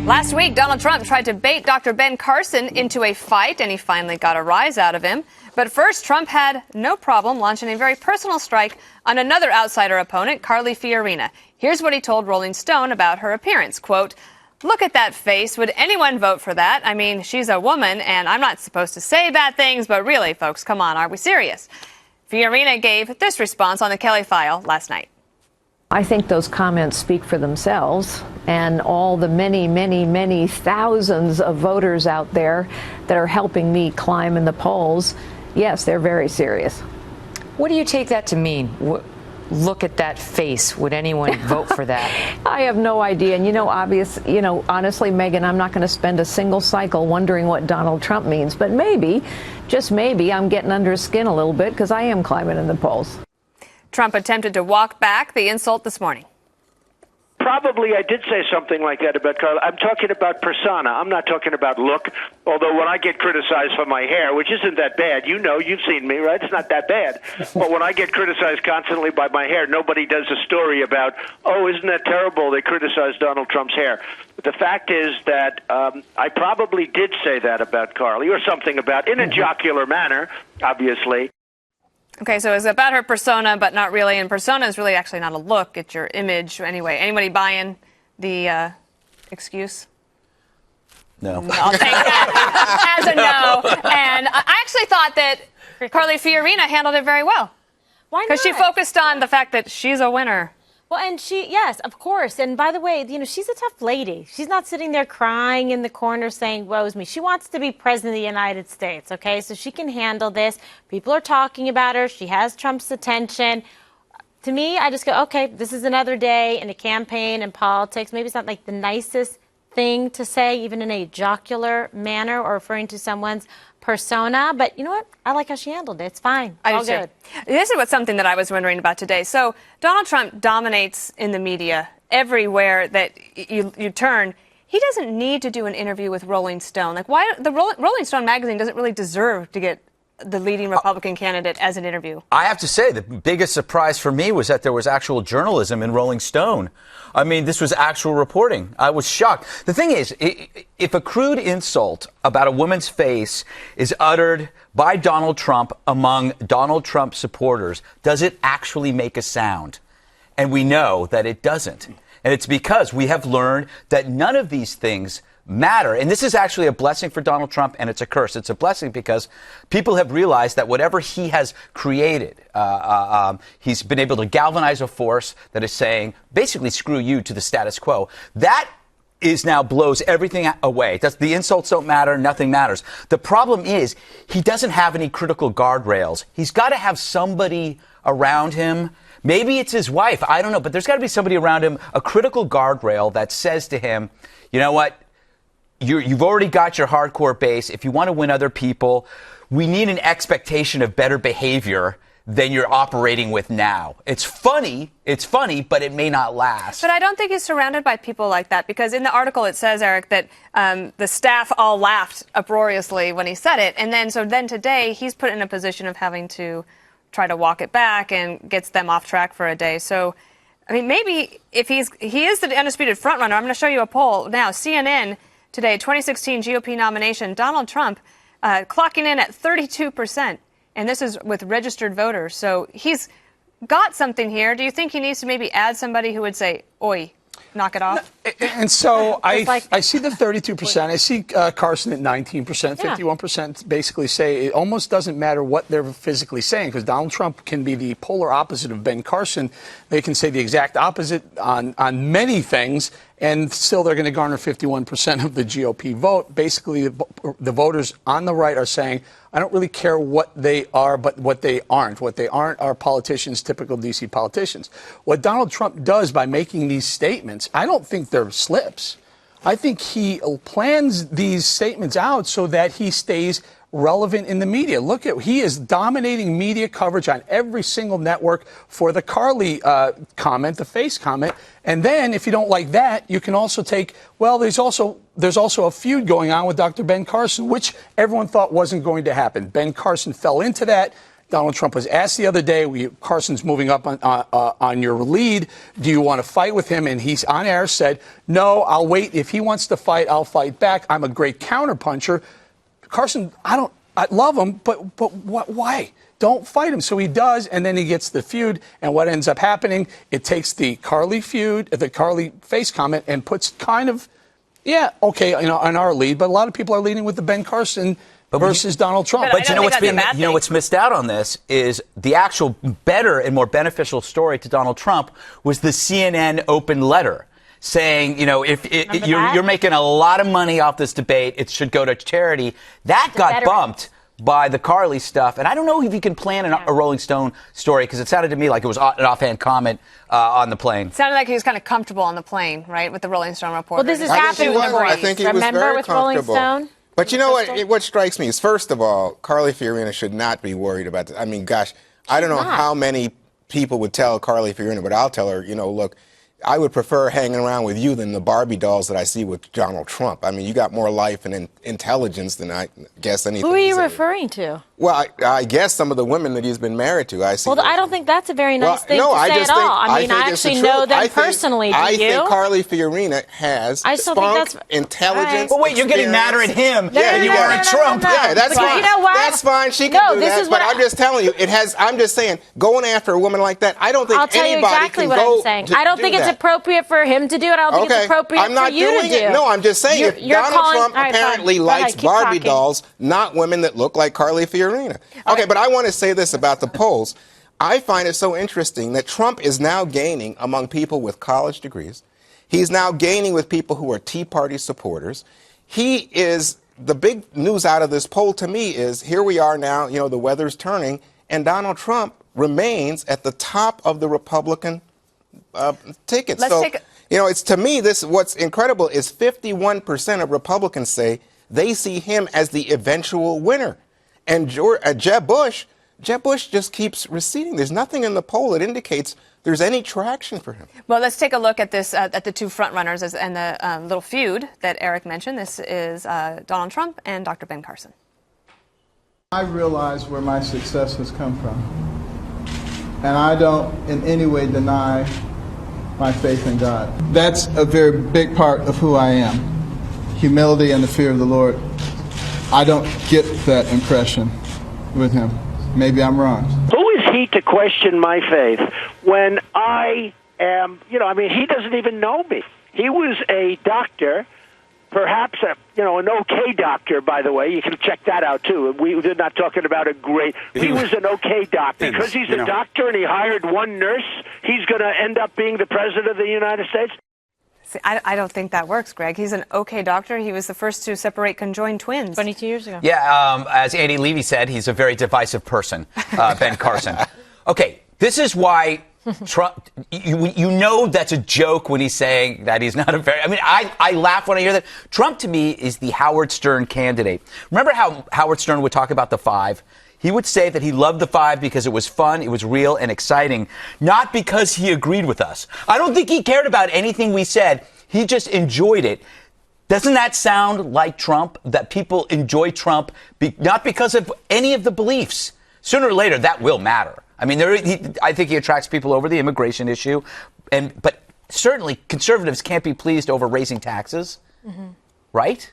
Last week, Donald Trump tried to bait Dr. Ben Carson into a fight, and he finally got a rise out of him. But first, Trump had no problem launching a very personal strike on another outsider opponent, Carly Fiorina. Here's what he told Rolling Stone about her appearance. Quote, "Look at that face. Would anyone vote for that? I mean, she's a woman, and I'm not supposed to say bad things, but really, folks, come on, are we serious?" Fiorina gave this response on the Kelly File last night. I think those comments speak for themselves, and all the many thousands of voters out there that are helping me climb in the polls, yes, they're very serious. What do you take that to mean? Look at that face. Would anyone vote for that? I have no idea. And honestly, Megan, I'm not going to spend a single cycle wondering what Donald Trump means. But maybe, just maybe, I'm getting under his skin a little bit because I am climbing in the polls. Trump attempted to walk back the insult this morning. Probably I did say something like that about Carla. I'm talking about persona. I'm not talking about look. Although when I get criticized for my hair, which isn't that bad, you know, you've seen me, right? It's not that bad. But when I get criticized constantly by my hair, nobody does a story about, oh, isn't that terrible? They criticized Donald Trump's hair. But the fact is that I probably did say that about Carly, or something about, in a jocular manner, obviously. Okay, so it's about her persona, but not really. And persona is really actually not a look. It's your image. Anyway, anybody buying the excuse? No. I'll take that as a no. And I actually thought that Carly Fiorina handled it very well. Why not? Because she focused on the fact that she's a winner. Well, and yes, of course. And by the way, she's a tough lady. She's not sitting there crying in the corner saying, woe's me. She wants to be president of the United States, okay? So she can handle this. People are talking about her. She has Trump's attention. To me, I just go, okay, this is another day in a campaign and politics. Maybe it's not like the nicest thing to say, even in a jocular manner or referring to someone's persona, but you know what? I like how she handled it. It's fine. All good. This is something that I was wondering about today. So Donald Trump dominates in the media everywhere that you turn. He doesn't need to do an interview with Rolling Stone. Like, why the Rolling Stone magazine doesn't really deserve to get the leading Republican candidate as an interview? I have to say, the biggest surprise for me was that there was actual journalism in Rolling Stone. I mean, this was actual reporting. I was shocked. The thing is, if a crude insult about a woman's face is uttered by Donald Trump among Donald Trump supporters, does it actually make a sound? And we know that it doesn't. And it's because we have learned that none of these things matter. And this is actually a blessing for Donald Trump, and it's a curse. It's a blessing because people have realized that whatever he has created, he's been able to galvanize a force that is saying, basically, screw you to the status quo. That is now blows everything away. The insults don't matter. Nothing matters. The problem is he doesn't have any critical guardrails. He's got to have somebody around him. Maybe it's his wife. I don't know. But there's got to be somebody around him, a critical guardrail that says to him, you know what? You've already got your hardcore base. If you want to win other people, we need an expectation of better behavior than you're operating with now. It's funny, but it may not last. But I don't think he's surrounded by people like that, because in the article it says, Eric, that the staff all laughed uproariously when he said it. And then today he's put in a position of having to try to walk it back and gets them off track for a day. So, I mean, maybe if he is the undisputed frontrunner. I'm going to show you a poll now. CNN today, 2016 GOP nomination, Donald Trump clocking in at 32%. And this is with registered voters. So he's got something here. Do you think he needs to maybe add somebody who would say, oi, knock it off? And so I see the 32%. I see Carson at 19%, 51% basically say it almost doesn't matter what they're physically saying, because Donald Trump can be the polar opposite of Ben Carson. They can say the exact opposite on many things, and still they're going to garner 51% of the GOP vote. Basically, the voters on the right are saying, I don't really care what they are, but what they aren't. What they aren't are politicians, typical D.C. politicians. What Donald Trump does by making these statements, I don't think they're slips. I think he plans these statements out so that he stays relevant in the media. He is dominating media coverage on every single network for the Carly comment, the face comment. And then if you don't like that, you can also take, well, there's also a feud going on with Dr. Ben Carson, which everyone thought wasn't going to happen. Ben Carson fell into that. Donald Trump was asked the other day, Carson's moving up on your lead. Do you want to fight with him? And he's on air said, no, I'll wait. If he wants to fight, I'll fight back. I'm a great counterpuncher. Carson, I love him, but why? Don't fight him. So he does, and then he gets the feud. And what ends up happening, it takes the Carly feud, the Carly face comment, and puts kind of, yeah, okay, on our lead. But a lot of people are leading with the Ben Carson versus Donald Trump. But you know what's missed out on this is the actual better and more beneficial story to Donald Trump was the CNN open letter saying, if you're making a lot of money off this debate, it should go to charity. That got bumped by the Carly stuff. And I don't know if you can plan a Rolling Stone story, because it sounded to me like it was an offhand comment on the plane. It sounded like he was kind of comfortable on the plane, right, with the Rolling Stone reporter. Well, this is happening with I think he was Remember very with Rolling comfortable. Stone? But you know what strikes me is, first of all, Carly Fiorina should not be worried about this. I mean, gosh, I don't know how many people would tell Carly Fiorina, but I'll tell her, look, I would prefer hanging around with you than the Barbie dolls that I see with Donald Trump. I mean, you got more life and intelligence than I guess anything. Who are you referring to? Well, I guess some of the women that he's been married to. I see. Well, I don't think that's a very nice thing to say at all. I mean, I actually know them personally. Do you? I think Carly Fiorina has spunk, intelligence. Well, wait, you're getting madder at him. Yeah, you are at Trump. Yeah, that's fine. You know what? That's fine. She can do that. But I'm just telling you, I'm just saying, going after a woman like that, I don't think anybody can go. I'll tell you exactly what I'm saying. I don't think it's appropriate for him to do it. I don't think it's appropriate for you to do. No, I'm just saying, if Donald Trump apparently likes Barbie dolls, not women that look like Carly Fiorina. Okay, but I want to say this about the polls. I find it so interesting that Trump is now gaining among people with college degrees. He's now gaining with people who are Tea Party supporters. He is, the big news out of this poll to me is, here we are now, the weather's turning, and Donald Trump remains at the top of the Republican ticket. It's, to me, what's incredible is 51% of Republicans say they see him as the eventual winner. And Jeb Bush just keeps receding. There's nothing in the poll that indicates there's any traction for him. Well, let's take a look at this, at the two frontrunners and the little feud that Eric mentioned. This is Donald Trump and Dr. Ben Carson. I realize where my success has come from. And I don't in any way deny my faith in God. That's a very big part of who I am. Humility and the fear of the Lord. I don't get that impression with him. Maybe I'm wrong. Who is he to question my faith when I am, he doesn't even know me. He was a doctor, perhaps an okay doctor, by the way. You can check that out, too. We're not talking about a great... He was an okay doctor. Because he's a doctor and he hired one nurse, he's going to end up being the president of the United States? See, I don't think that works, Greg. He's an okay doctor. He was the first to separate conjoined twins 22 years ago. Yeah, as Andy Levy said, he's a very divisive person, Ben Carson. Okay, this is why Trump, that's a joke when he's saying that he's not a very, I laugh when I hear that. Trump, to me, is the Howard Stern candidate. Remember how Howard Stern would talk about the five? He would say that he loved the five because it was fun, it was real and exciting, not because he agreed with us. I don't think he cared about anything we said. He just enjoyed it. Doesn't that sound like Trump, that people enjoy Trump not because of any of the beliefs? Sooner or later, that will matter. I think he attracts people over the immigration issue, but certainly conservatives can't be pleased over raising taxes, right?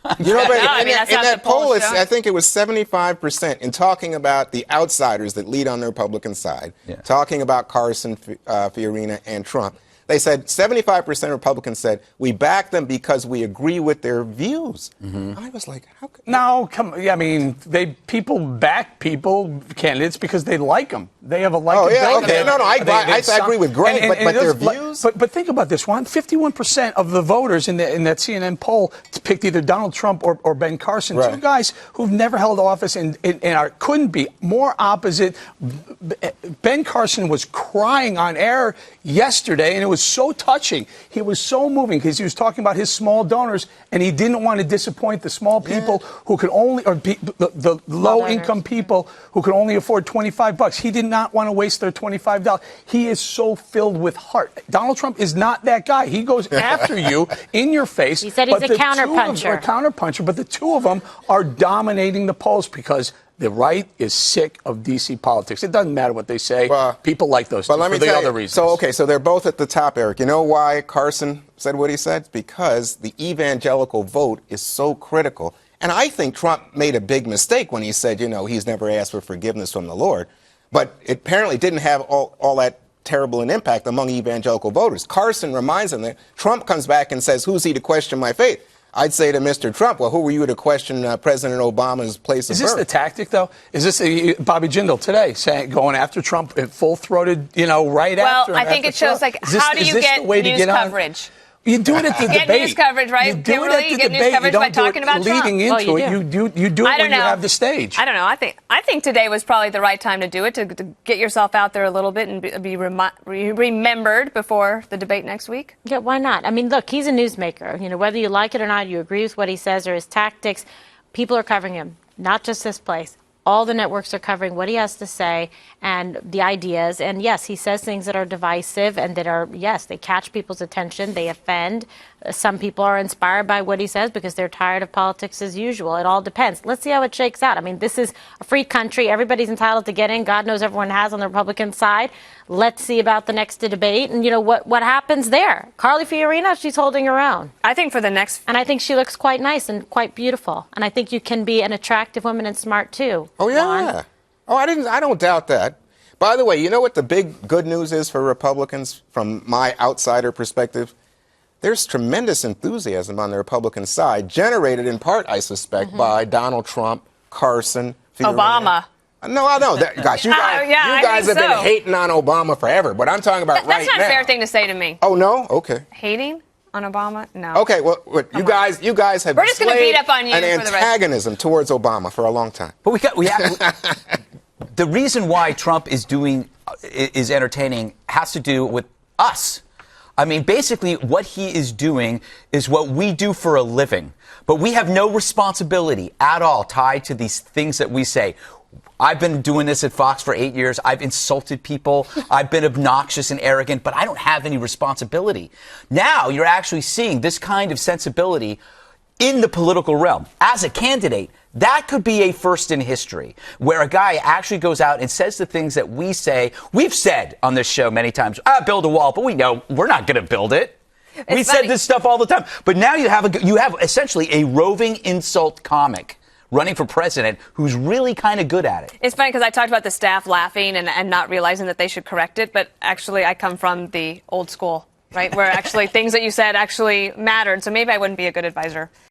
But in that poll, I think it was 75% in talking about the outsiders that lead on the Republican side, talking about Carson, Fiorina, and Trump. They said 75% of Republicans said we back them because we agree with their views. I was like, how could... No, people back candidates because they like them. They have a like. Oh, yeah, okay. I agree with Greg, but their views? But think about this, Juan. 51% of the voters in that CNN poll picked either Donald Trump or Ben Carson, two guys who've never held office and couldn't be more opposite. Ben Carson was crying on air yesterday, and it was so touching. He was so moving because he was talking about his small donors, and he didn't want to disappoint the small people who could only, or the low-income people who could only afford $25. He did not want to waste their $25. He is so filled with heart. Donald Trump is not that guy. He goes after you in your face. He said he's a counterpuncher. But the two of them are dominating the polls because The right is sick of D.C. politics. It doesn't matter what they say. People like those But two let me for the tell other you, reasons. so they're both at the top, Eric. You know why Carson said what he said? It's because the evangelical vote is so critical. And I think Trump made a big mistake when he said, he's never asked for forgiveness from the Lord. But it apparently didn't have all that terrible an impact among evangelical voters. Carson reminds them that Trump comes back and says, who's he to question my faith? I'd say to Mr. Trump, well, who were you to question President Obama's place of birth? Is this the tactic, though? Is this Bobby Jindal today going after Trump full-throated, right after? Well, I think it shows, how do you get news coverage? You do it at the debate. Get news coverage, right, Kimberly? You get news coverage by talking about Trump. Leading into it, you do it when you have the stage. I don't know. I think today was probably the right time to do it, to get yourself out there a little bit and be remembered before the debate next week. Yeah, why not? I mean, look, he's a newsmaker. Whether you like it or not, you agree with what he says or his tactics, people are covering him, not just this place. All the networks are covering what he has to say and the ideas. And yes, he says things that are divisive and that are, yes, they catch people's attention. They offend. Some people are inspired by what he says because they're tired of politics as usual. It all depends. Let's see how it shakes out. I mean, this is a free country. Everybody's entitled to get in. God knows everyone has on the Republican side. Let's see about the next debate and, what happens there. Carly Fiorina, she's holding her own. I think for the next... And I think she looks quite nice and quite beautiful. And I think you can be an attractive woman and smart, too. Oh, yeah. Juan. Oh, I don't doubt that. By the way, you know what the big good news is for Republicans from my outsider perspective? There's tremendous enthusiasm on the Republican side, generated in part, I suspect, by Donald Trump, Carson, Fiorina. Obama. No, I know. Gosh, you guys have been hating on Obama forever, but I'm talking about right now. That's not a fair thing to say to me. Oh, no? Okay. Hating on Obama? No. Okay, well, you guys have We're just going to beat up on you an for the rest. antagonism towards Obama for a long time. But we have the reason why Trump is entertaining has to do with us. I mean, basically, what he is doing is what we do for a living. But we have no responsibility at all tied to these things that we say. I've been doing this at Fox for 8 years. I've insulted people. I've been obnoxious and arrogant, but I don't have any responsibility. Now you're actually seeing this kind of sensibility in the political realm. As a candidate, that could be a first in history, where a guy actually goes out and says the things that we've said on this show many times, build a wall, but we know we're not going to build it. We said this stuff all the time. But now you have essentially a roving insult comic running for president who's really kind of good at it. It's funny because I talked about the staff laughing and not realizing that they should correct it, but actually I come from the old school, right, where actually things that you said actually mattered, so maybe I wouldn't be a good advisor.